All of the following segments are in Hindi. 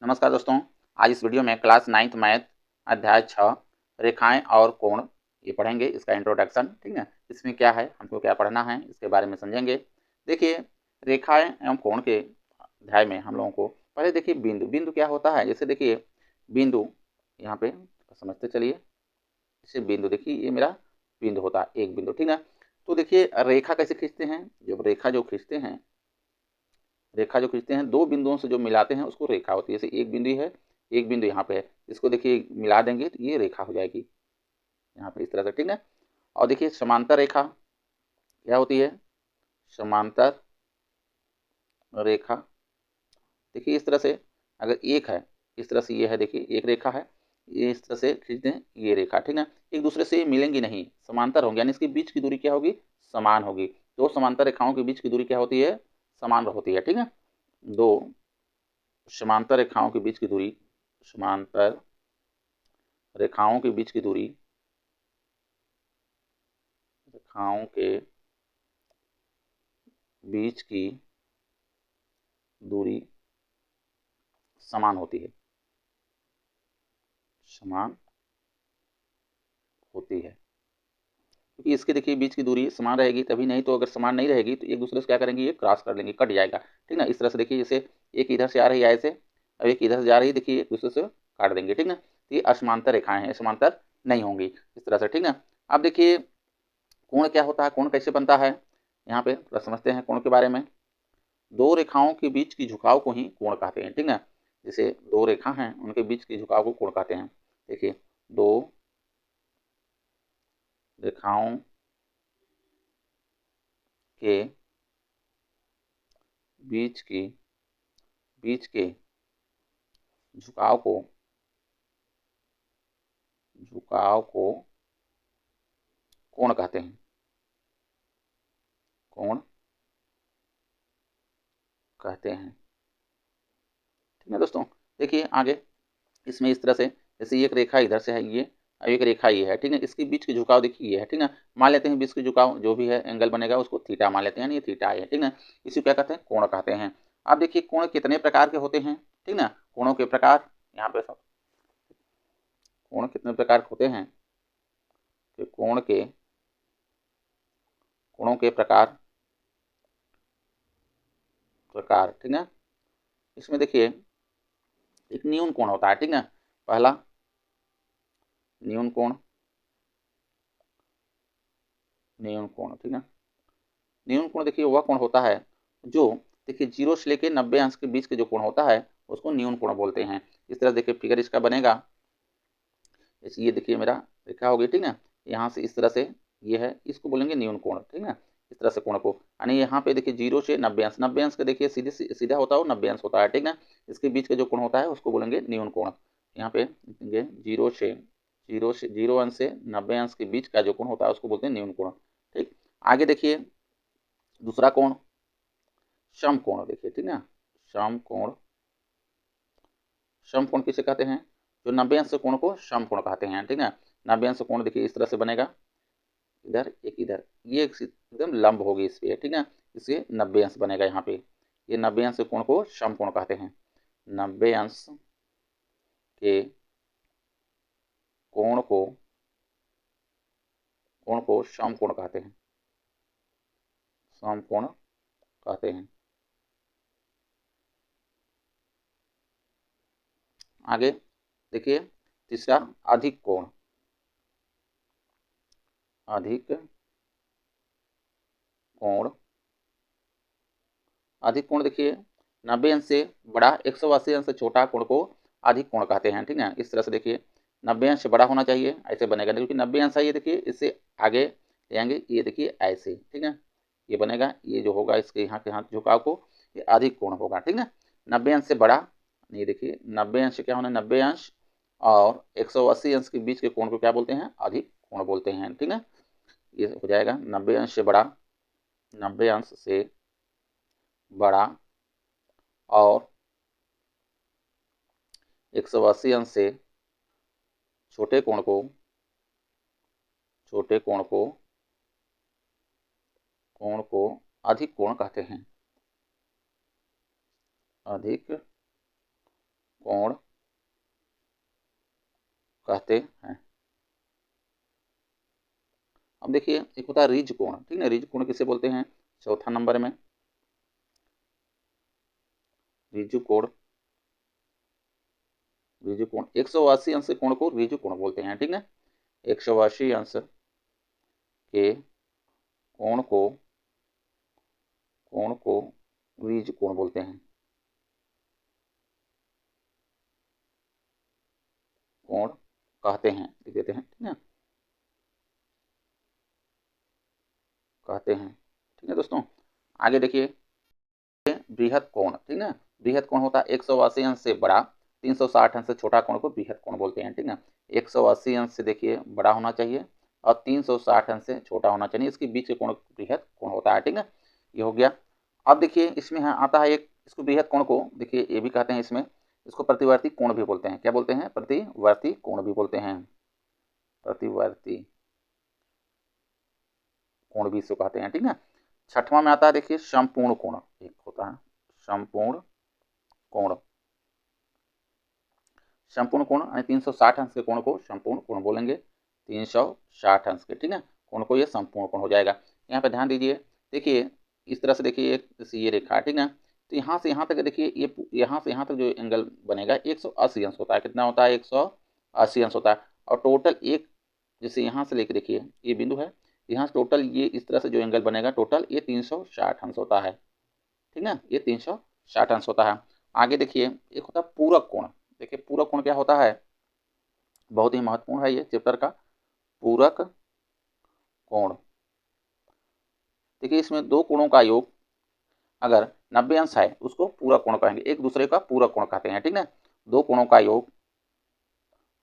नमस्कार दोस्तों। आज इस वीडियो में क्लास 9th मैथ अध्याय 6 रेखाएं और कोण ये पढ़ेंगे। इसका इंट्रोडक्शन, ठीक है। इसमें क्या है, हमको क्या पढ़ना है, इसके बारे में समझेंगे। देखिए, रेखाएं एवं कोण के अध्याय में हम लोगों को पहले देखिए बिंदु। बिंदु क्या होता है, जैसे देखिए बिंदु यहाँ पे समझते चलिए। जैसे बिंदु देखिए, ये मेरा बिंदु होता है, एक बिंदु, ठीक है। तो देखिए रेखा कैसे खींचते हैं। जब रेखा जो खींचते हैं दो बिंदुओं से जो मिलाते हैं उसको रेखा होती है। जैसे एक बिंदु है, एक बिंदु यहाँ पे है, इसको देखिए मिला देंगे तो ये रेखा हो जाएगी यहाँ पे, इस तरह से, ठीक है। और देखिए समांतर रेखा क्या होती है, समांतर रेखा देखिए इस तरह से, अगर एक है इस तरह से, ये है देखिए एक रेखा है, ये इस तरह से खींच दें, ये रेखा, ठीक है। एक दूसरे से मिलेंगी नहीं, समांतर होंगे, यानी इसके बीच की दूरी क्या होगी, समान होगी। दो समांतर रेखाओं के बीच की दूरी क्या होती है, समान होती है, ठीक है। दो समांतर रेखाओं के बीच की दूरी, समांतर रेखाओं के बीच की दूरी, रेखाओं के बीच की दूरी समान होती है, समान होती है, क्योंकि इसके देखिए बीच की दूरी समान रहेगी तभी, नहीं तो अगर समान नहीं रहेगी तो एक दूसरे से क्या करेंगे, ये क्रॉस कर लेंगे, कट जाएगा, ठीक ना। इस तरह से देखिए, जैसे एक इधर से आ रही है ऐसे, अब एक इधर से जा रही है, देखिए एक दूसरे से काट देंगे, ठीक ना। तो ये असमांतर रेखाएं हैं, समांतर नहीं होंगी इस तरह से, ठीक ना। अब देखिए कोण क्या होता है, कोण कैसे बनता है, यहाँ पे थोड़ा समझते हैं कोण के बारे में। दो रेखाओं के बीच की झुकाव को ही कोण कहते हैं, ठीक ना। जैसे दो रेखा हैं, उनके बीच की झुकाव को कोण कहते हैं। देखिए दो रेखाओं के बीच के झुकाव को कोण कहते हैं, कोण कहते हैं, ठीक है दोस्तों। देखिए आगे इसमें इस तरह से, जैसे एक रेखा इधर से है ये, और एक रेखा ये है, ठीक है। इसके बीच की झुकाव देखिए ये है, ठीक है। मान लेते हैं बीच की झुकाव जो भी है एंगल बनेगा उसको थीटा मान लेते हैं, ये थीटा है, ठीक है। इसी क्या कहते हैं, कोण कहते हैं। अब देखिए कोण कितने प्रकार के होते हैं, ठीक ना। कोणों के प्रकार यहाँ पे सब, कोण कितने प्रकार के होते हैं, कि कोणों के प्रकार, ठीक है। इसमें देखिए एक न्यून कोण होता है, ठीक है। पहला न्यून कोण, ठीक है। न्यून कोण देखिए वह कोण होता है जो देखिए 0 से लेकर 90 अंश के बीच के जो कोण होता है उसको न्यून कोण बोलते हैं। इस तरह देखिए फिगर इसका बनेगा, जैसे ये देखिए मेरा रेखा होगी, ठीक है। यहाँ से इस तरह से ये है, इसको बोलेंगे न्यून कोण, ठीक है। इस तरह से कोण को, यानी यहाँ पे देखिए 0 से 90 अंश, 90 अंश का देखिए सीधे सीधा होता है, 90 अंश होता है, ठीक है। इसके बीच का जो कोण होता है उसको बोलेंगे न्यून कोण। यहाँ पे देखेंगे 0 अंश से 90 अंश के बीच का जो कोण होता है उसको बोलते हैं न्यून कोण, ठीक। आगे देखिए दूसरा कोण समकोण, देखिए, ठीक है। समकोण, समकोण किसे कहते हैं, जो 90 अंश कोण को समकोण कहते हैं, ठीक है। 90 अंश कोण देखिए इस तरह से बनेगा, इधर एक इधर, ये एकदम लंब होगी इस पे, ठीक है। इसे 90 अंश बनेगा यहाँ पे। ये 90 अंश कोण को समकोण कहते हैं। 90 अंश के कोण को समकोण कहते हैं, समकोण कहते हैं। आगे देखिए तीसरा अधिक कोण, अधिक कोण, अधिक कोण देखिए 90 अंश से बड़ा 180 अंश से छोटा कोण को अधिक कोण कहते हैं, ठीक है। इस तरह से देखिए 90 अंश से बड़ा होना चाहिए, ऐसे बनेगा, क्योंकि 90 अंश है ये देखिए, इससे आगे ले आएंगे, ये देखिए ऐसे, ठीक है। ये बनेगा, ये जो होगा इसके यहाँ के हाथ झुकाव को, ये अधिक कोण होगा, ठीक है। 90 अंश से बड़ा, ये देखिए 90 अंश क्या होना, 90 अंश और 180 अंश के बीच के कोण को क्या बोलते हैं, अधिक कोण बोलते हैं, ठीक है। ये हो जाएगा 90 अंश से बड़ा, 90 अंश से बड़ा और 180 अंश से छोटे कोण को, अधिक कोण कहते हैं, अधिक कोण कहते हैं। अब देखिए एक होता है ऋज कोण, ठीक है, ऋज कोण किसे बोलते हैं, चौथा नंबर में ऋजु कोण। ऋजु कोण 180 अंश के कोण को ऋजु कोण बोलते हैं, ठीक है, 180 अंश के कोण को ऋज कोण बोलते हैं, कोण कहते हैं, लिख देते हैं, ठीक है, कहते हैं, ठीक है दोस्तों। आगे देखिए बृहद कोण, ठीक है, बृहद कोण होता है 180 अंश से बड़ा, 360 अंश से छोटा कोण को बृहद कोण बोलते हैं, ठीक है, 180 अंश से देखिए बड़ा होना चाहिए और 360 अंश से छोटा होना चाहिए, इसके बीच के कोण बृहद कोण होता है, ठीक है, ये हो गया। अब देखिए इसमें आता है एक, इसको बृहद कोण को देखिए ये भी कहते हैं, इसमें इसको प्रतिवर्ती कोण भी बोलते हैं, क्या बोलते हैं, प्रतिवर्ती कोण भी बोलते हैं, प्रतिवर्ती कोण भी इसको कहते हैं, ठीक है। छठवां में आता है देखिए संपूर्ण कोण, एक होता है संपूर्ण कोण। संपूर्ण कोण यानी 360 अंश के कोण को संपूर्ण कोण बोलेंगे, 360 अंश के, ठीक है, कोण को ये संपूर्ण कोण हो जाएगा। यहाँ पे ध्यान दीजिए, देखिए इस तरह से देखिए ये रेखा, ठीक है, तो यहाँ से यहाँ तक देखिए ये यहाँ से यहाँ तक जो एंगल बनेगा 180 अंश होता है, कितना होता है, 180 अंश होता है। और टोटल एक जैसे यहाँ से लेके देखिए ये बिंदु है, यहाँ से टोटल ये इस तरह से जो एंगल बनेगा टोटल ये 360 अंश होता है, ठीक है, ये 360 अंश होता है। आगे देखिए एक होता है पूरक कोण, देखिए पूरक कोण क्या होता है, बहुत ही महत्वपूर्ण है ये चैप्टर का, पूरक कोण। देखिए इसमें दो कोणों का योग अगर 90 अंश है उसको पूरक कोण कहेंगे, एक दूसरे का पूरक कोण कहते हैं, ठीक है, दो कोणों का योग,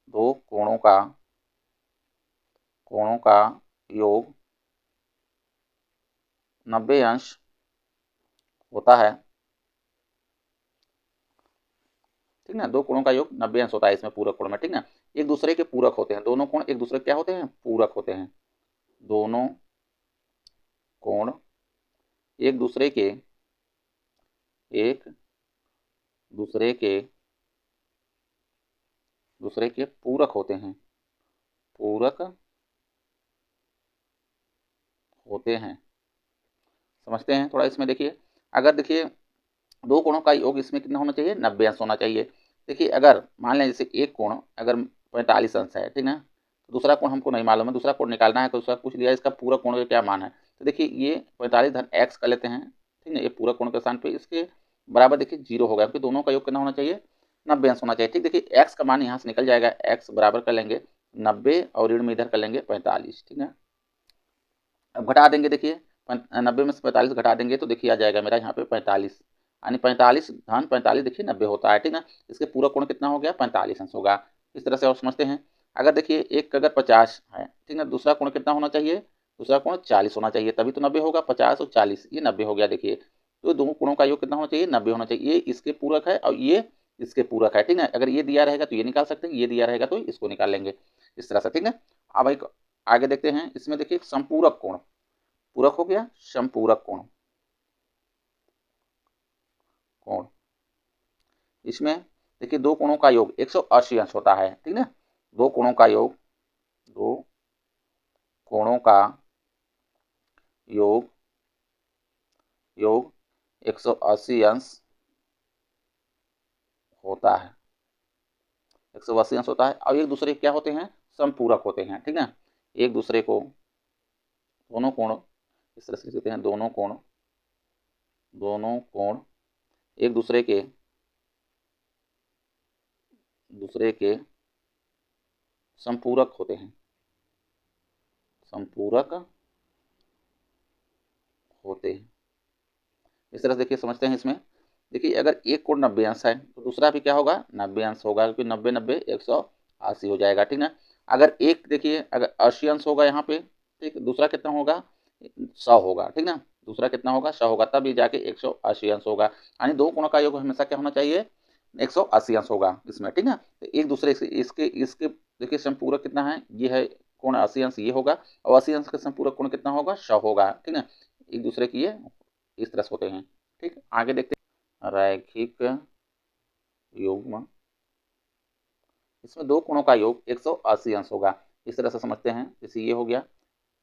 दो कोणों का योग 90 अंश होता है, ठीक ना, दो कोणों का योग 90 अंश होता है इसमें पूरक कोण में, ठीक ना, एक दूसरे के पूरक होते हैं, दोनों कोण एक दूसरे क्या होते हैं, पूरक होते हैं, दोनों कोण एक दूसरे के पूरक होते हैं, पूरक होते हैं। समझते हैं थोड़ा इसमें, देखिए अगर देखिए दो कोणों का योग इसमें कितना होना चाहिए, 90 अंश होना चाहिए। देखिए अगर मान लें जैसे एक कोण अगर 45 अंश है, ठीक है, तो दूसरा कोण हमको नहीं मालूम है, दूसरा कोण निकालना है, तो दूसरा पूछ लिया इसका पूरा कोण का क्या मान है, तो देखिए ये 45 धन एक्स कर लेते हैं, ठीक है, ये पूरा कोण के स्थान पे इसके बराबर देखिए 0 होगा, क्योंकि दोनों का योग कितना होना चाहिए, 90 अंश होना चाहिए, ठीक। देखिए एक्स का मान यहाँ से निकल जाएगा, एक्स बराबर कर लेंगे 90 और ऋण में इधर कर लेंगे 45, ठीक है। अब घटा देंगे, देखिए 90 में से 45 घटा देंगे तो देखिए आ जाएगा मेरा यहाँ पे 45, यानी 45 धन 45 देखिए 90 होता है, ठीक ना, इसके पूरा कोण कितना हो गया, 45 अंश होगा। इस तरह से और समझते हैं। अगर देखिए एक अगर 50 है, ठीक ना, दूसरा कोण कितना होना चाहिए, दूसरा कोण 40 होना चाहिए, तभी तो 90 होगा, 50 और 40 ये 90 हो गया। देखिए तो दोनों कोणों का योग कितना होना चाहिए, 90 होना चाहिए, ये इसके पूरक है और ये इसके पूरक है, ठीक है। अगर ये दिया रहेगा तो ये निकाल सकते हैं, ये दिया रहेगा तो इसको निकाल लेंगे, इस तरह से, ठीक है। अब एक आगे देखते हैं, इसमें देखिए संपूरक कोण, पूरक हो गया, संपूरक कोण, कोण इसमें देखिए दो कोणों का योग 180 अंश होता है, ठीक है, दो कोणों का योग, दो कोणों का योग 180 अंश होता है, 180 अंश होता है, और एक दूसरे क्या होते हैं, संपूरक होते हैं, ठीक है, एक दूसरे को दोनों कोण इस तरह से कहते हैं, दोनों कोण एक दूसरे के संपूरक होते हैं, संपूरक होते हैं। इस तरह से देखिए समझते हैं इसमें। देखिए अगर एक कोण 90 अंश है तो दूसरा भी क्या होगा, 90 अंश होगा, क्योंकि 90 90 180 हो जाएगा, ठीक ना। अगर एक देखिए अगर 80 अंश होगा यहाँ पे, ठीक, दूसरा कितना होगा, 100 होगा, ठीक ना, दूसरा कितना होगा, 100 होगा, तब ये जाके 180 अंश होगा, यानी दो कोणों का योग हमेशा क्या होना चाहिए, 180 अंश होगा इसमें, ठीक है। तो एक दूसरे से इसके इसके देखिए संपूरक कितना है, ये है कोण 80 अंश ये होगा, और 80 अंश का संपूरक कोण कितना होगा, 100 होगा, ठीक है। एक दूसरे की ये इस तरह से होते हैं, ठीक। आगे देखते हैं रैखिक युग्म इसमें दो कोणों का योग 180 अंश होगा। इस तरह से समझते हैं, जैसे ये हो गया,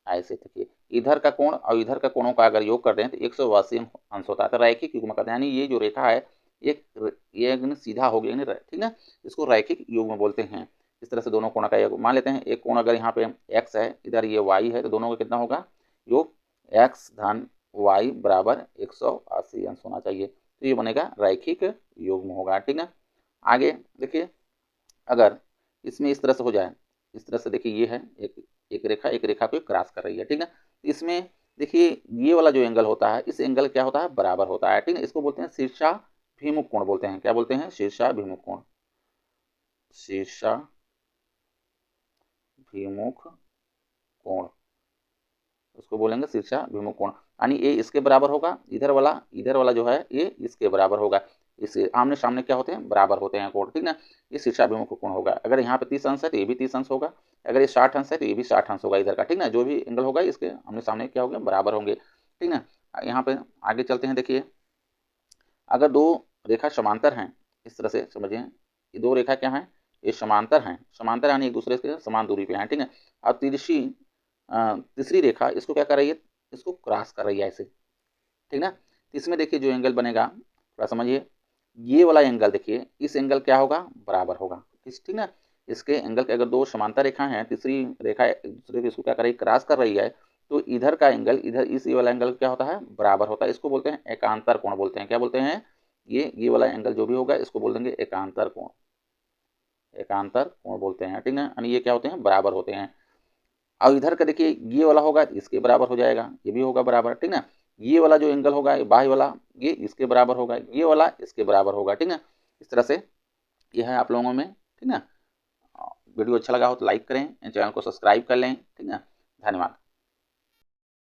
ऐसे देखिए इधर का कोण और इधर का कोणों का अगर योग कर दें तो 180 अंश होता है। तो रैखिक युग्म कहते हैं, यानी ये जो रेखा है ये सीधा हो गया, ठीक ना, इसको रैखिक युग्म बोलते हैं। इस तरह से दोनों कोणों का योग मान लेते हैं। एक कोण अगर यहाँ पे x है, इधर ये y है, तो दोनों का कितना होगा योग x धन y बराबर 180 अंश होना चाहिए। तो ये बनेगा रैखिक युग्म होगा, ठीक ना। आगे देखिए, अगर इसमें इस तरह से हो जाए, इस तरह से देखिए ये है एक रेखा को क्रॉस कर रही है, ठीक है। इसमें देखिए ये वाला जो एंगल होता है, इस एंगल क्या होता है, बराबर होता है, ठीक है। इसको बोलते हैं शीर्षाभिमुख कोण बोलते हैं। क्या बोलते हैं, शीर्षाभिमुख कोण, शीर्षाभिमुख कोण, उसको बोलेंगे शीर्षाभिमुख कोण। यानी ये इसके बराबर होगा, इधर वाला जो है ये इसके बराबर होगा। इसके आमने सामने क्या होते हैं, बराबर होते हैं कोण, ठीक ना। ये शीर्षाभिमुख कोण होगा। अगर यहाँ पे 30 अंश है तो ये भी 30 अंश होगा, अगर ये 60 अंश है तो ये भी 60 अंश होगा इधर का, ठीक ना। जो भी एंगल होगा इसके आमने सामने क्या होंगे, बराबर होंगे, ठीक ना। यहाँ पे आगे चलते हैं। देखिए अगर दो रेखा समांतर हैं, इस तरह से समझिए, ये दो रेखा क्या है, ये समांतर हैं, समांतर यानी एक दूसरे से समान दूरी पे हैं, ठीक है। और तीसरी रेखा इसको क्या कर रही है, इसको क्रॉस कर रही है ऐसे, ठीक ना। इसमें देखिए जो एंगल बनेगा, थोड़ा समझिए, ये वाला एंगल देखिए, इस एंगल क्या होगा, बराबर होगा, ठीक ना। इसके एंगल के अगर दो समांतर रेखा हैं, तीसरी रेखा एक दूसरे को इसको क्या कर रही है, क्रॉस कर रही है, तो इधर का एंगल इधर इस वाला एंगल क्या होता है, बराबर होता है। इसको बोलते हैं एकांतर कोण बोलते हैं। क्या बोलते हैं, ये वाला एंगल जो भी होगा इसको बोल देंगे एकांतर कोण, एकांतर कोण बोलते हैं, ठीक ना। यानी ये क्या होते हैं, बराबर होते हैं। और इधर का देखिए ये वाला होगा इसके बराबर हो जाएगा, ये भी होगा बराबर, ठीक ना। ये वाला जो एंगल होगा बाह्य वाला, ये इसके बराबर होगा, ये वाला इसके बराबर होगा, ठीक ना। इस तरह से यह है आप लोगों में, ठीक ना। वीडियो अच्छा लगा हो तो लाइक करें, चैनल को सब्सक्राइब कर लें, ठीक ना। धन्यवाद।